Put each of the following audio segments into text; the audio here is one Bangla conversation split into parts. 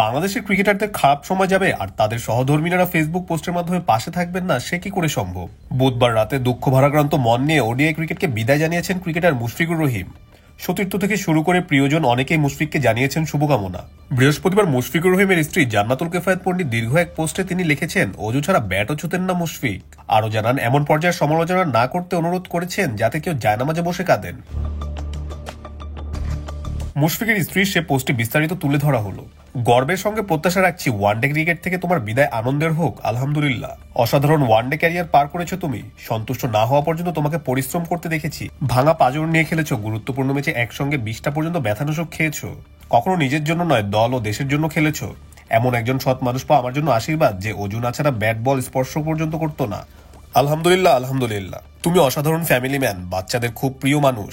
বাংলাদেশের ক্রিকেটারদের খারাপ সময় যাবে আর তাদের সহধর্মীরা ফেসবুক পোস্টের মাধ্যমে পাশে থাকবেন না, সে কি করে সম্ভব? বুধবার রাতে দুঃখ ভারাক্রান্ত মন নিয়ে ওডিআই ক্রিকেটকে বিদায় জানিয়েছেন ক্রিকেটার মুশফিকুর রহিম। সতীর্থ থেকে শুরু করে প্রিয়জন অনেকেই মুশফিককে জানিয়েছেন শুভকামনা। বৃহস্পতিবার মুশফিকুর রহিমের স্ত্রী জান্নাতুল কেফায়েত পণ্ডিত দীর্ঘ এক পোস্টে তিনি লিখেছেন, অজু ছাড়া ব্যাটও ছুতেন না মুশফিক। আরও জানান, এমন পর্যায়ে সমালোচনা না করতে অনুরোধ করেছেন যাতে কেউ জায়নামাজে বসে কাঁদেন। মুশফিকের স্ত্রীর সে পোস্টে বিস্তারিত তুলে ধরা হলো। গর্বের সঙ্গে প্রত্যাশা রাখছি ওয়ানডে ক্রিকেট থেকে তোমার বিদায় আনন্দের হোক, আলহামদুলিল্লাহ। অসাধারণ ওয়ানডে ক্যারিয়ার পার করেছো তুমি। সন্তুষ্ট না হওয়া পর্যন্ত তোমাকে পরিশ্রম করতে দেখেছি। ভাঙা পাঁজর নিয়ে খেলেছো, গুরুত্বপূর্ণ ম্যাচে একসঙ্গে 20টা পর্যন্ত ব্যথানাশক খেয়েছো। কখনো নিজের জন্য নয়, দল ও দেশের জন্য খেলেছো। এমন একজন সৎ মানুষ পাওয়া আমার জন্য আশীর্বাদ, যে অজু না ছাড়া ব্যাট বল স্পর্শ পর্যন্ত করতো না। আলহামদুলিল্লাহ, আলহামদুলিল্লাহ। তুমি অসাধারণ ফ্যামিলি ম্যান, বাচ্চাদের খুব প্রিয় মানুষ।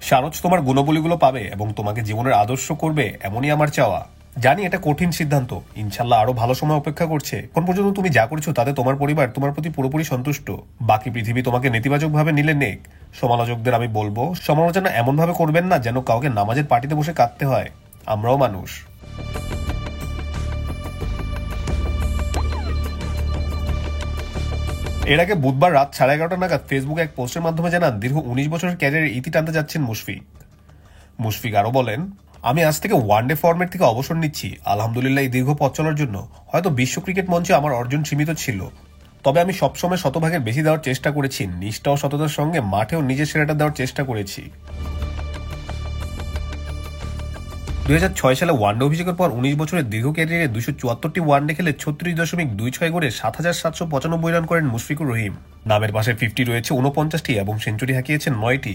সারজ তোমার গুণবলীগুলো পাবে এবং তোমাকে জীবনের আদর্শ করবে, এমনই আমার চাওয়া। জানি এটা কঠিন সিদ্ধান্ত, ইনশাল্লাহ আরো ভালো সময় অপেক্ষা করছে। এখন পর্যন্ত তুমি যা করেছো তাতে তোমার পরিবার তোমার প্রতি পুরোপুরি সন্তুষ্ট। বাকি পৃথিবী তোমাকে নেতিবাচক ভাবে নিলে নেক। সমালোচকদের আমি বলবো, সমালোচনা এমন ভাবে করবেন না যেন কাউকে নামাজের পার্টিতে বসে কাঁদতে হয়। আমরাও মানুষ। এর আগে বুধবার রাত 11:30 নাগাদ ফেসবুকে এক পোস্টের মাধ্যমে জানান, দীর্ঘ 19 বছরের ক্যারিয়ারের ইতি টানতে যাচ্ছেন মুশফিক আরো বলেন, আমি আজ থেকে ওয়ানডে ফরম্যাট থেকে অবসর নিচ্ছি। আলহামদুলিল্লাহ, এই দীর্ঘ পথ চলার জন্য হয়তো বিশ্ব ক্রিকেট মঞ্চে আমার অর্জন সীমিত ছিল, তবে আমি সবসময় শতভাগের বেশি দেওয়ার চেষ্টা করেছি। নিষ্ঠা ও সততার সঙ্গে মাঠেও নিজের সেরাটা দেওয়ার চেষ্টা করেছি। 2006 সালে ওয়ানডে অভিষেকের পর 19 বছরের দীর্ঘ ক্যারিয়ারে 274টি ওয়ানডে খেলে 36.26 করে 7,795 রান করেন মুশফিকুর রহিম। নামের পাশে 50 রয়েছে 49টি এবং সেঞ্চুরি হাঁকিয়েছেন 9টি।